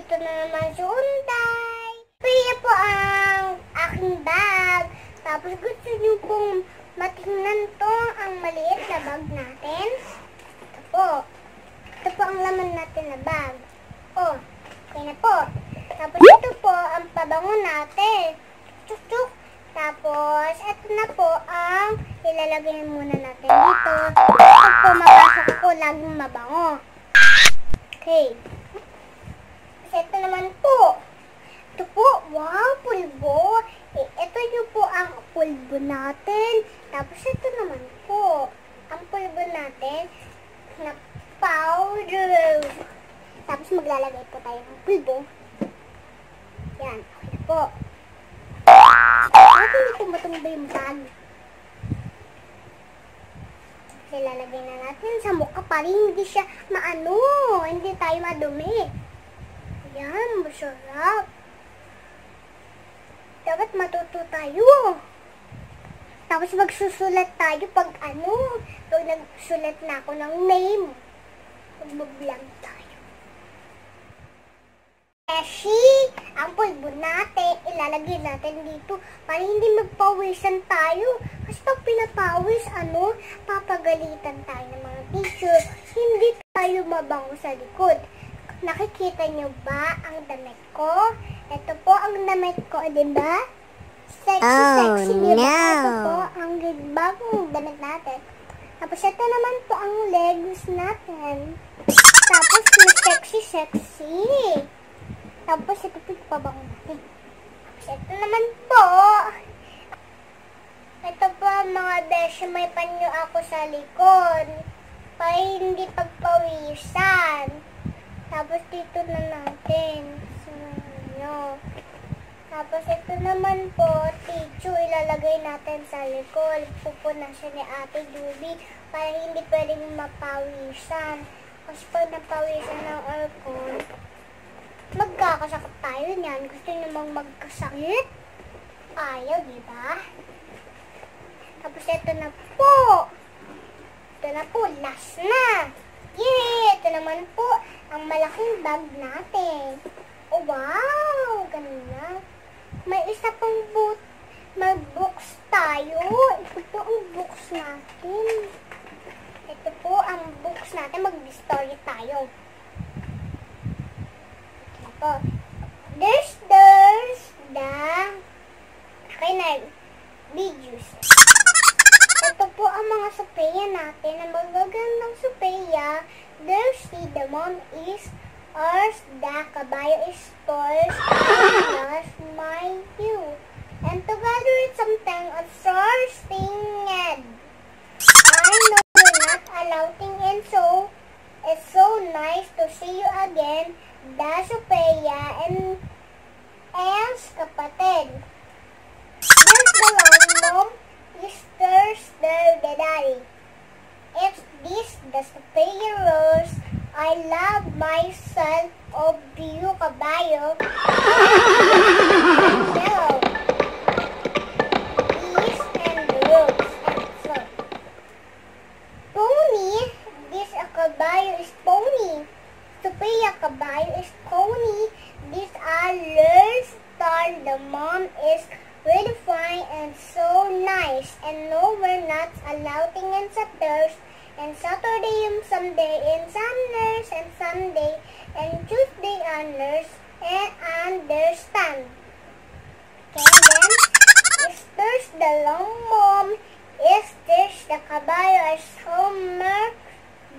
ito na naman si Unday. Kaya po ang aking bag. Tapos gusto niyo pong matingnan to ang maliit na bag natin. Ito po. Ito po ang laman natin na bag. Oh, okay na po. Tapos ito po ang pabango natin. Chuk-chuk. Tapos, ito na po ang ilalagay muna natin dito. Ito po, mapasok ko laging mabango. Okay. Tapos ito naman po. Ito po, wow, pulbo. Ito yung po ang pulbo natin. Tapos ito naman po, ang pulbo natin na powder. Tapos maglalagay po tayo ng pulbo. Yan, okay na po. Bakit hindi tumutumba yung bag? Kasi lalagay na natin sa mukha para hindi siya maano, hindi tayo madumi. Ayan, masarap. Dapat matuto tayo. Tapos magsusulat tayo pag ano, pag nagsulat na ako ng name. Pag mag-vlog tayo. Beshi, ang pulbo natin, ilalagay natin dito para hindi magpawisan tayo. Kasi pag pinapawis, papagalitan tayo ng mga teacher. Hindi tayo mabango sa likod. Nakikita nyo ba ang damit ko? Ito po ang damit ko, diba? Sexy, diba? Ito po ang bagong damit natin. Tapos ito naman po ang legs natin. Tapos sexy. Tapos ito po yung pabango natin. Tapos ito naman po. Ito po mga beshi, may panyo ako sa likod. Para hindi pagpawisan. Tapos dito na natin. Tapos ito naman po, tissue, ilalagay natin sa likod. Pupunan siya ni Ate Juby para hindi pwedeng mapawisan. Kasi pag napawisan ng aircon, magkakasakit tayo niyan. Gusto namang magkasakit? Ayaw, diba? Tapos ito na po. Ito na po, last na. Yay! Ito naman po, ang malaking bag natin. Oh, wow! Ganda. May isa pang mag-books tayo. Ito po ang books natin. Ito po ang books natin. Mag-story tayo. There's the videos. Ito po ang mga supeya natin. Ang magagandang supeya. There's the mom is ours, the kabayo is toys, plus my you. And together it's something of sourcing and I know you're not allowing and so it's so nice to see you again. The Sophia and Els kapatid. There's the long mom, there's the daddy. It's this the Sophia Rose. I love myself of you kabayo. No. These and the rose and so. Pony, this a kabayo is pony. Sophia kabayo is pony. These are learns star. The mom is really fine and so nice. And no, we're not allowing in Saturdays and Saturday and Sunday and Sundays and Sunday and Tuesday honors and understand. Okay, then is there's the long mom. Is there's the kabayo is homer.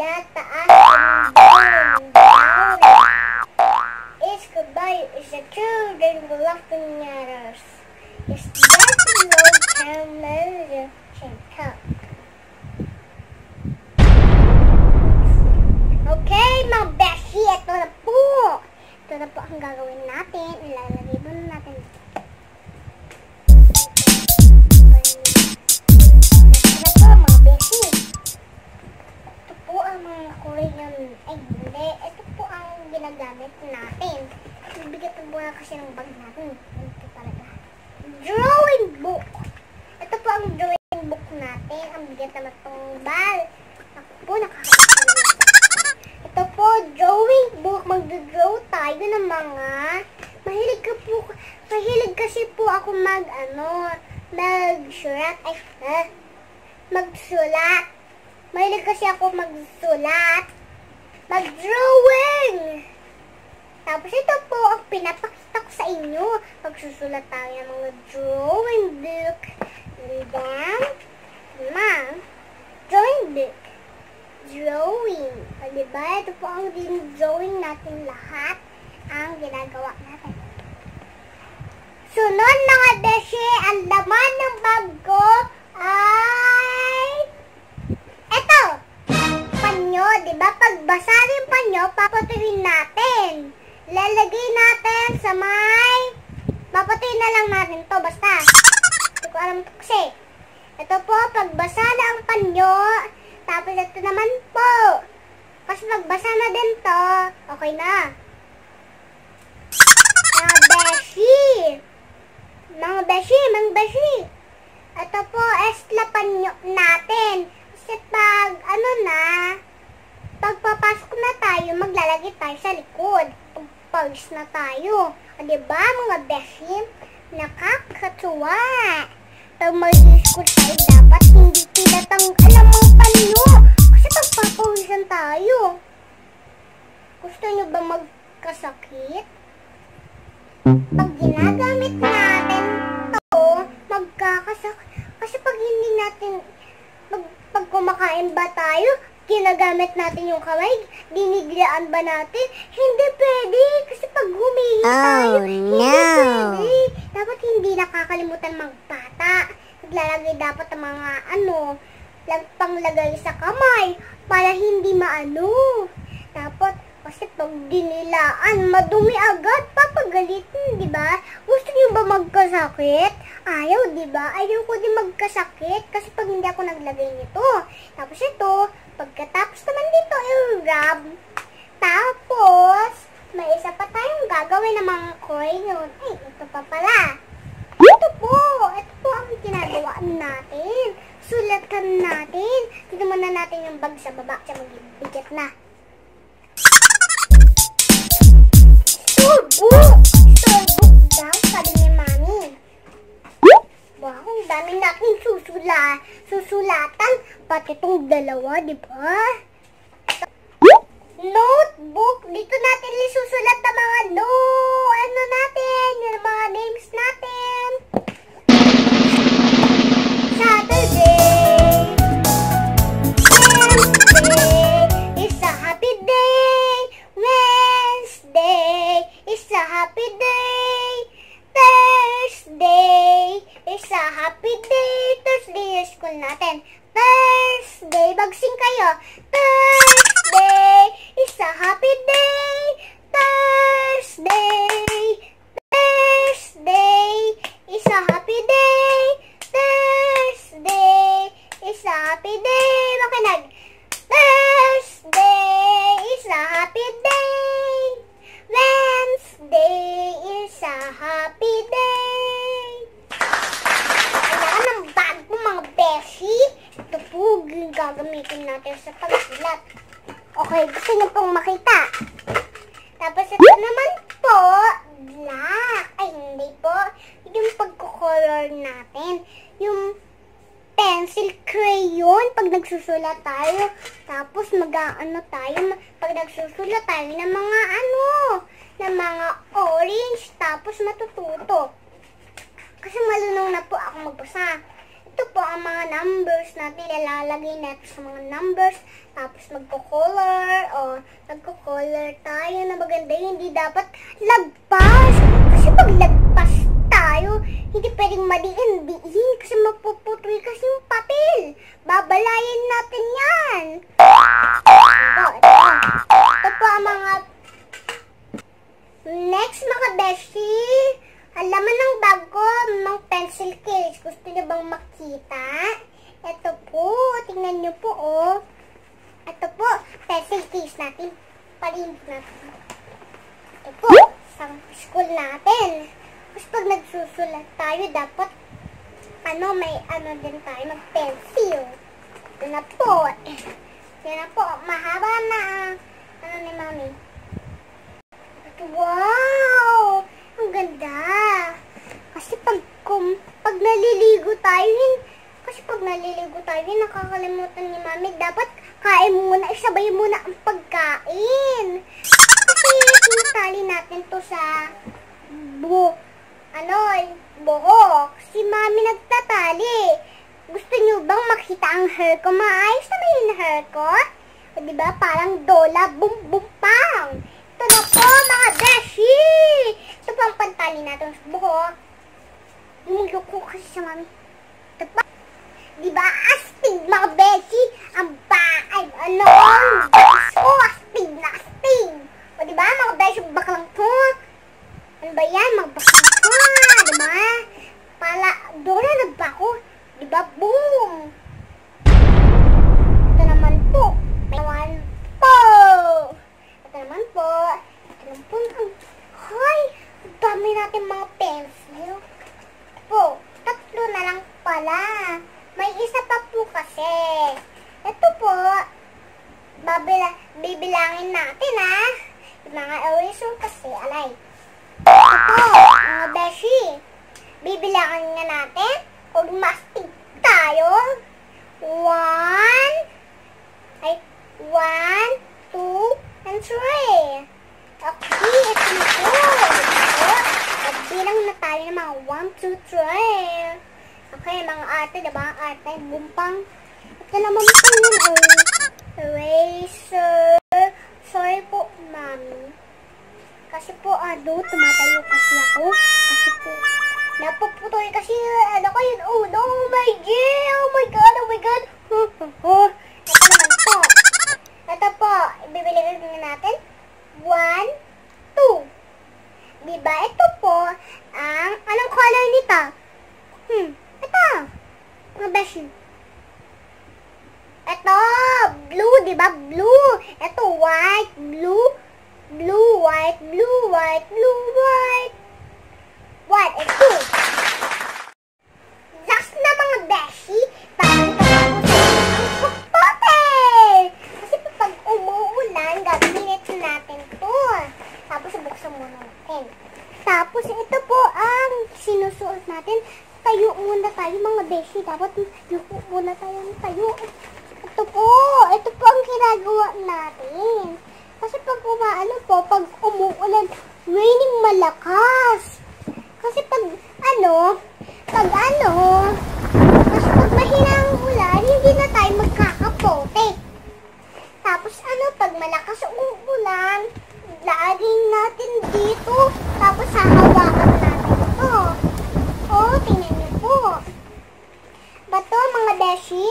That taas and down. Is kabayo is the children who love in others. Is that no camera cup. Okay, mga beshi, ito na po. Ito na po ang gagawin natin. Ilalagay mo na natin. Ito na po, mga beshi. Ito po ang mga Korean. Ay, hindi. Ito po ang ginagamit natin. Bigat ang buha kasi ng bag natin. Ito talaga. Drawing book. Ito po ang drawing book natin. Ang bigat naman itong bal. Ako po, nakakasal. Ito po, drawing book. Mag-draw tayo. tayo ng mga, mahilig kasi po ako magsulat. Mahilig kasi ako magsulat, mag-drawing. Tapos ito po ang pinapakita ko sa inyo. Magsusulat tayo ng mga drawing book. And then, drawing book. Drawing. O diba? Ito po ang drawing natin lahat. Ang ginagawa natin. Sunod mga beshi, ang laman ng bag ko ay eto. Panyo, diba? Pag basa rin panyo, papatuloy natin. Lalagay natin sa papatuloy na lang natin to basta. Hindi ko alam ito kasi. Ito po, pagbasa na ang panyo. Tapos ito naman po. Kasi pagbasa na din to, okay na. Mga beshi. Ito po, panyo natin. Kasi pagpapasok na tayo, maglalagay tayo sa likod. Pagpawis na tayo. O diba mga beshi? Nakakatuwa. Pag mag-school tayo, dapat hindi tinatang alam ang panyo. Kasi pagpapawisan tayo. Gusto nyo ba magkasakit? Pag ginagamit natin to, magkakasakit. Kasi pag hindi natin, pag kumakain ba tayo, ginagamit natin yung kamay, diniglaan ba natin? Hindi pwede. Kasi pag humihi tayo, hindi pwede. Dapat hindi nakakalimutan magpata. Naglalagay dapat ang mga panglagay sa kamay para hindi maano. Dapat kasi pag dinilaan, madumi agad, papagalitin, di ba? Gusto niyo ba magkasakit? Ayaw, di ba? Ayaw ko din magkasakit kasi pag hindi ako naglagay nito. Tapos ito, pagkatapos naman dito, i-rub. Tapos, may isa pa tayong gagawin ng mga crayon. Ay, ito pa pala. Ito po ang ginagawa natin. Sulatan natin. Tignan muna natin yung bag sa baba kasi magbibigat na. Storybook daw, sabi ni Mami. Wow, ang dami natin susulatan. Pati itong dalawa, di ba? Notebook. Dito natin isusulat ang mga natin, yung mga names natin. Saturday. Wednesday is a happy day. Wednesday is a happy day. Thursday is a happy day. Thursday yung school natin. Thursday, bagsing kayo. Thursday is a happy day. Thursday. Thursday is a happy day. Thursday is a happy day. Makinig. Thursday is a happy day. Wednesday is a happy day. Kailangan ng bag mo mga beshi. Ito po gagamitin natin sa pagsulat. Okay, gusto niyo pong makita. Tapos ito naman po, black. Ay, hindi po. Yung pagkukolor natin. Yung pencil crayon pag nagsusulat tayo. Tapos tayo, pag nagsusulat tayo ng mga ng mga orange. Tapos matututo. Kasi malunong na po ako magbasa. Ito po ang mga numbers natin. Ilalagay natin sa mga numbers. Tapos nagko-color tayo na maganda. Hindi dapat lagpas. Kasi pag lagpas tayo, hindi pwedeng madiin. Kasi mapuputoy kasi yung papel. Babalayin natin yan. Ito po ang mga next mga beshi. Alaman ng bag ko, ng pencil case. Gusto niyo bang makita? Ito po, tingnan niyo po, oh. Ito po, pencil case natin. Palimit natin. Ito po, sa school natin. Tapos pag nagsusulat tayo, dapat, may din tayo, mag-pencil. Ito na po. Ito na po, mahaba na, ni Mami. Ito, wow. naliligo tayo, nakakalimutan ni Mami. Dapat kain muna, isabay muna ang pagkain. Kasi tinatali natin to sa buhok. Si Mami nagtatali. Gusto nyo bang makita ang hair ko? Maayos na ba yung hair ko? O diba, parang dola, bum-bum-pang. Ito na po, mga beshi! Ito po ang pantali natin sa buhok. Lumulok ko kasi sa Mami. Ito pa. Diba, astig mga beshi! Ang astig na astig! O diba, mga beshi, baklang to? Ano ba yan? Mga baklang to, diba? Pala, dola na ba ako? Diba, boom! Ito naman po. Hoy! Dami natin mga pencil. Po, 3 na lang pala. May isa pa po kasi. Ito po, bibilangin natin yung mga eraser kasi, alay. Ito po, mga beshi. Bibilangin nga natin. Kung mastig tayo. 1, 2, and 3. Okay, ito na po. Bilang na tayo ng mga 1, 2, 3. Okay, mga ate, diba? Ate, bumpang. Ito naman po yun, eraser. Sorry po, Mami. Kasi po, tumatayo kasi ako. Kasi po, napuputol kasi, yun, oh my God. Ito naman po. Ito po, ibibili natin. 1, 2. Diba? Ito po, anong color nito? Ito. Mga beshi. Ito, blue, diba? Blue. Ito, white, blue, white. White, ito. Last na mga beshi. Kasi pag umuulan, gagamitin natin to. Tapos buksan muna natin. Tapos ito po ang sinusuot natin. Tayo muna tayo mga beshi. Dapat yuko muna tayo. Ito po ang ginagawa natin. Kasi pag pag umuulan, raining malakas. Kasi pag mahina ang ulan, hindi na tayo magkakapote. Tapos pag malakas ang ulan, laging natin dito, tapos hahawakan natin ito. Tingnan niyo po. Bato mga beshi.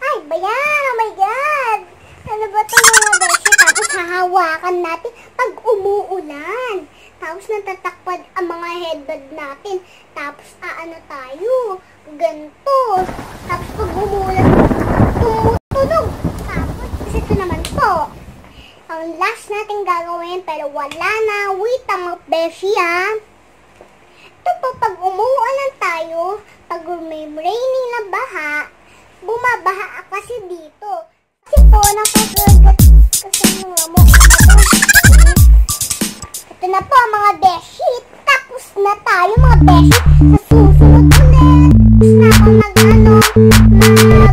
Ay, bayan, oh my God. Ano ba ito mga beshi? Tapos hahawakan natin pag umuulan. Tapos natatakpan ang mga headband natin. Tapos tayo. Ganito. Tapos pag umuulan, tumutunog. Tapos ito naman po. Ang last natin gagawin pero wala na. Wait mga beshi Ito po pag umuulan tayo, pag may raining na baha, bumabaha kasi dito. Kasi po, nakakagat kasi mga mukha ko. Ito na po mga beshi. Tapos na tayo mga beshi. Sa susunod ulit. Na ako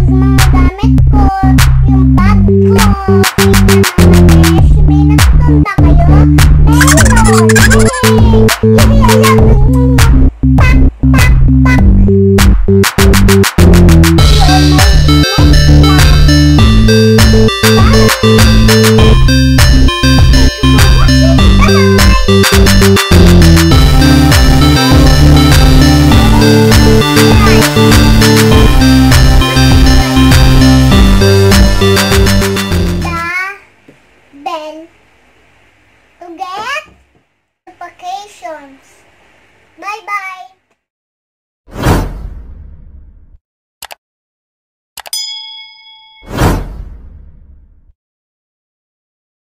mga gamit ko. Yung bag ko. Mga beshi. May natutunda kayo. Meron. To get notifications. Bye-bye.